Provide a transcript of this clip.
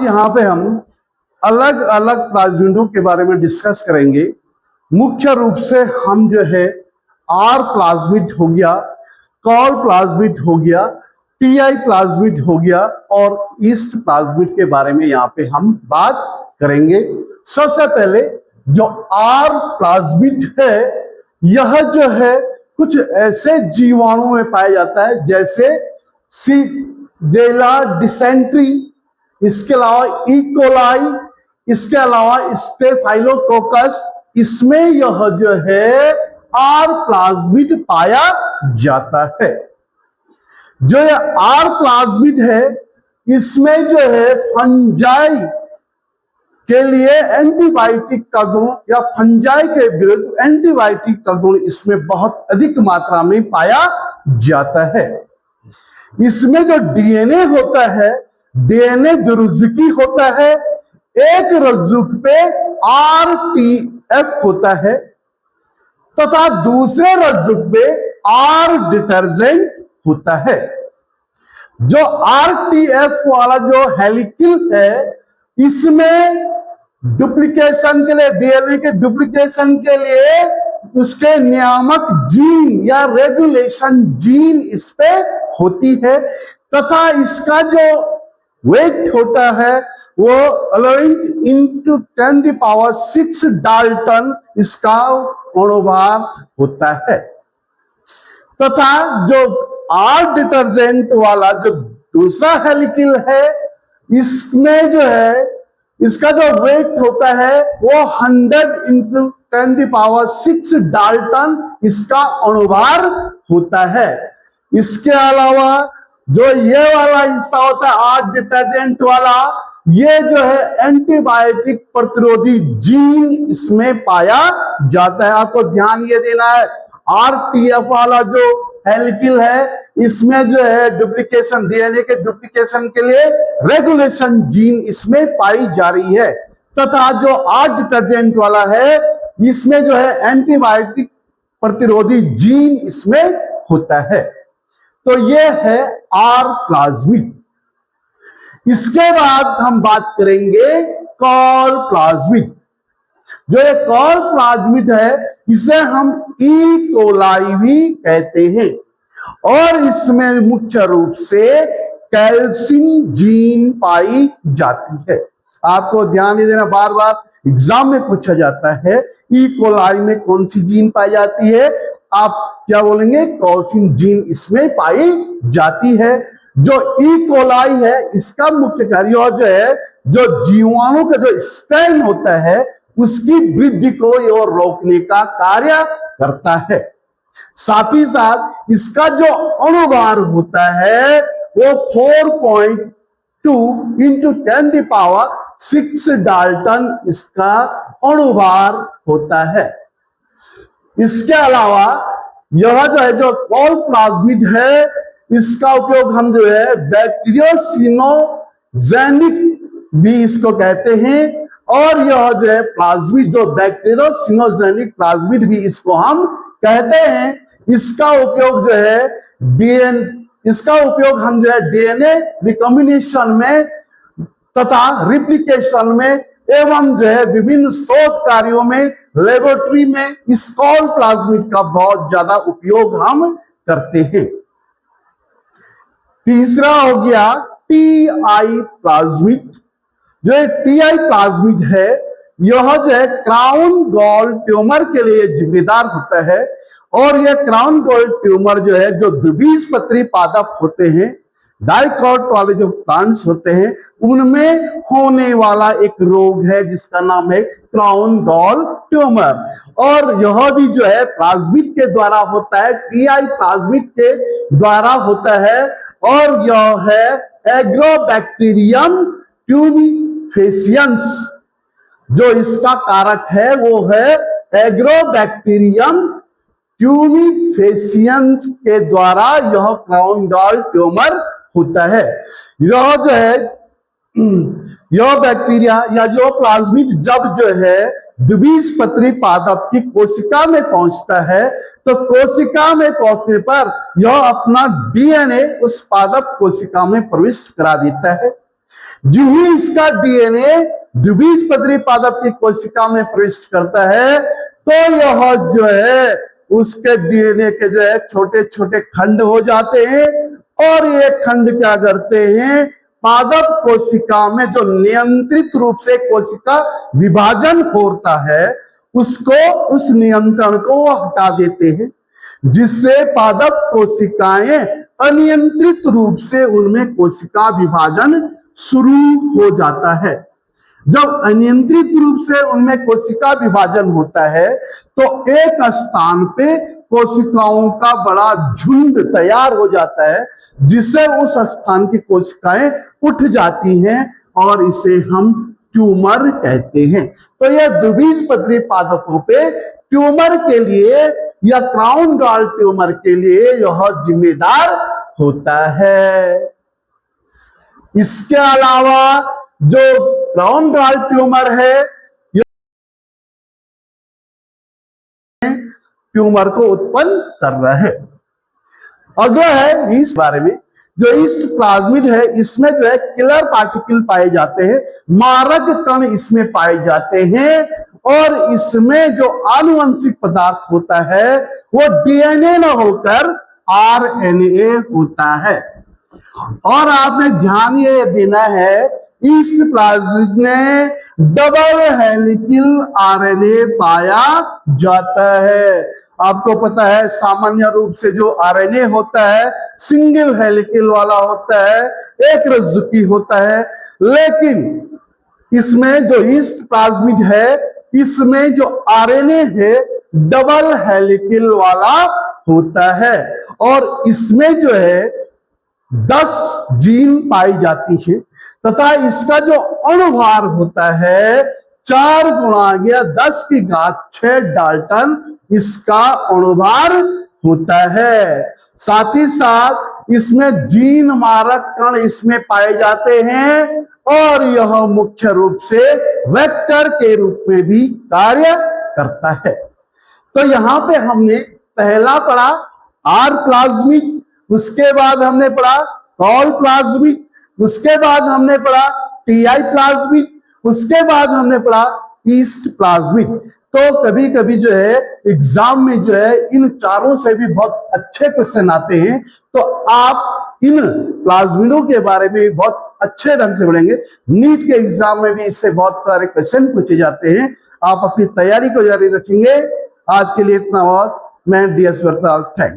यहाँ पे हम अलग अलग प्लाज्मिडों के बारे में डिस्कस करेंगे। मुख्य रूप से हम जो है आर प्लाज्मिड हो गया, कॉल प्लाज्मिड हो गया, टीआई प्लाज्मिड हो गया और ईस्ट प्लाज्मिड के बारे में यहाँ पे हम बात करेंगे। सबसे पहले जो आर प्लाज्मिड है, यह जो है कुछ ऐसे जीवाणु में पाया जाता है जैसे सीजेला डिसेंट्री, इसके अलावा इकोलाई, इसके अलावा स्टेफाइलोकोकस, इसमें यह जो है आर प्लाज्मिड पाया जाता है। जो ये आर प्लाज्मिड है, इसमें जो है फंजाई के लिए एंटीबायोटिक का गुण या फंजाई के विरुद्ध एंटीबायोटिक का गुण इसमें बहुत अधिक मात्रा में पाया जाता है। इसमें जो डीएनए होता है, डीएनए द्विरुजुकी होता है। एक रज्जुक पे आरटीएफ होता है तथा दूसरे रज्जुक पे आर डिटर्जेंट होता है। जो आरटीएफ वाला जो हेलिकल है, इसमें डुप्लीकेशन के लिए, डीएनए के डुप्लीकेशन के लिए उसके नियामक जीन या रेगुलेशन जीन इस पे होती है तथा इसका जो वेट होता है वो 11×10⁶ डाल्टन इसका अणुभार होता है। तथा जो आर डिटर्जेंट वाला जो दूसरा हेलिकल है, इसमें जो है इसका जो वेट होता है वो 100×10⁶ डाल्टन इसका अणुभार होता है। इसके अलावा जो ये वाला हिस्सा होता है आर डिटर्जेंट वाला, ये जो है एंटीबायोटिक प्रतिरोधी जीन इसमें पाया जाता है। आपको ध्यान ये देना है, आरटीएफ वाला जो हेलिकल है, इसमें जो है डुप्लीकेशन, डीएनए के डुप्लीकेशन के लिए रेगुलेशन जीन इसमें पाई जा रही है तथा जो आर डिटर्जेंट वाला है, इसमें जो है एंटीबायोटिक प्रतिरोधी जीन इसमें होता है। तो ये है आर प्लाज्मिड। इसके बाद हम बात करेंगे कॉल प्लाज्मिड। जो ये कॉल प्लाज्मिड है, इसे हम ई कोलाई भी कहते हैं और इसमें मुख्य रूप से कैल्सिन जीन पाई जाती है। आपको ध्यान नहीं देना, बार बार एग्जाम में पूछा जाता है ई कोलाई में कौन सी जीन पाई जाती है, आप क्या बोलेंगे? कैल्सिन जीन इसमें पाई जाती है। जो ई कोलाई है, इसका मुख्य कार्य जो है, जो जीवाणु का जो स्पेम होता है उसकी वृद्धि को और रोकने का कार्य करता है। साथ ही साथ इसका जो अणुभार होता है वो 4.2×10⁶ डाल्टन इसका अणुभार होता है। इसके अलावा यह जो है जो कॉल प्लाज्मिड है, इसका उपयोग हम जो है बैक्टीरियोसिनोजेनिक भी इसको कहते हैं और यह जो है प्लाज्मिड, जो बैक्टीरियोसिनोजेनिक प्लाज्मिड भी इसको हम कहते हैं। इसका उपयोग जो है हम जो है डीएनए रिकॉम्बिनेशन में तथा रिप्लिकेशन में एवं जो है विभिन्न शोध कार्यों में, लेबोरेटरी में इस कॉल प्लाज्मिड का बहुत ज्यादा उपयोग हम करते हैं। तीसरा हो गया टीआई प्लाज्मिड। जो टीआई प्लाज्मिड है, यह जो है क्राउन गॉल ट्यूमर के लिए जिम्मेदार होता है और यह क्राउन गॉल ट्यूमर जो है, जो द्विबीजपत्री पादप होते हैं, डाइकॉट वाले जो प्लांट्स होते हैं, उनमें होने वाला एक रोग है जिसका नाम है क्राउन गॉल ट्यूमर और यह भी जो है प्लाज्मिड के द्वारा होता है, टीआई प्लाज्मिड के द्वारा होता है और यह है एग्रोबैक्टीरियम ट्यूबिफेसियंस। जो इसका कारक है वो है एग्रोबैक्टीरियम ट्यूबिफेसियंस के द्वारा यह क्राउन गॉल ट्यूमर होता है। यह जो है, यह बैक्टीरिया या जो प्लाज्मिड जब जो है द्विबीजपत्री पादप की कोशिका में पहुंचता है, तो कोशिका में पहुंचने पर यह अपना डीएनए उस पादप कोशिका में प्रविष्ट करा देता है। जो ही इसका डीएनए द्विबीजपत्री पादप की कोशिका में प्रविष्ट करता है तो यह जो है उसके डीएनए के जो है छोटे छोटे खंड हो जाते हैं और ये खंड क्या करते हैं, पादप कोशिका में जो नियंत्रित रूप से कोशिका विभाजन होता है उसको, उस नियंत्रण को हटा देते हैं, जिससे पादप कोशिकाएं अनियंत्रित रूप से उनमें कोशिका विभाजन शुरू हो जाता है। जब अनियंत्रित रूप से उनमें कोशिका विभाजन होता है तो एक स्थान पे कोशिकाओं का बड़ा झुंड तैयार हो जाता है, जिससे उस स्थान की कोशिकाएं उठ जाती हैं और इसे हम ट्यूमर कहते हैं। तो यह द्विबीजपत्री पादपों पे ट्यूमर के लिए या क्राउन गॉल ट्यूमर के लिए यह जिम्मेदार होता है। इसके अलावा जो क्राउन गॉल ट्यूमर है, ट्यूमर को उत्पन्न कर रहा है। अगला है इस बारे में, जो ईस्ट प्लाज्मिड है इसमें जो है किलर पार्टिकल पाए जाते हैं, मारक कण इसमें पाए जाते हैं और इसमें जो आनुवंशिक पदार्थ होता है वो डीएनए न होकर आरएनए होता है। और आपने ध्यान ये देना है, ईस्ट प्लाज्मिड में डबल हेलिकल आरएनए पाया जाता है। आपको पता है सामान्य रूप से जो आरएनए होता है सिंगल हेलिकल वाला होता है, एक रज्जुकी होता है, लेकिन इसमें जो ईस्ट प्लाज्मिड है इसमें जो आरएनए है डबल हेलिकल वाला होता है और इसमें जो है 10 जीन पाई जाती है तथा इसका जो अणुभार होता है 4 × 10⁻6 डाल्टन इसका अणुभार होता है। साथ ही साथ इसमें जीन मारक कण इसमें पाए जाते हैं और यह मुख्य रूप से वेक्टर के रूप में भी कार्य करता है। तो यहां पे हमने पहला पढ़ा आर प्लाज्मिड, उसके बाद हमने पढ़ा गॉल प्लाज्मिड, उसके बाद हमने पढ़ा टीआई प्लाज्मिड, उसके बाद हमने पढ़ा ईस्ट प्लाज्मिड। तो कभी कभी जो है एग्जाम में जो है इन चारों से भी बहुत अच्छे क्वेश्चन आते हैं, तो आप इन प्लाज्मिडों के बारे में बहुत अच्छे ढंग से पढ़ेंगे। नीट के एग्जाम में भी इससे बहुत सारे क्वेश्चन पूछे जाते हैं। आप अपनी तैयारी को जारी रखेंगे। आज के लिए इतना और। मैं DS वरताल, थैंक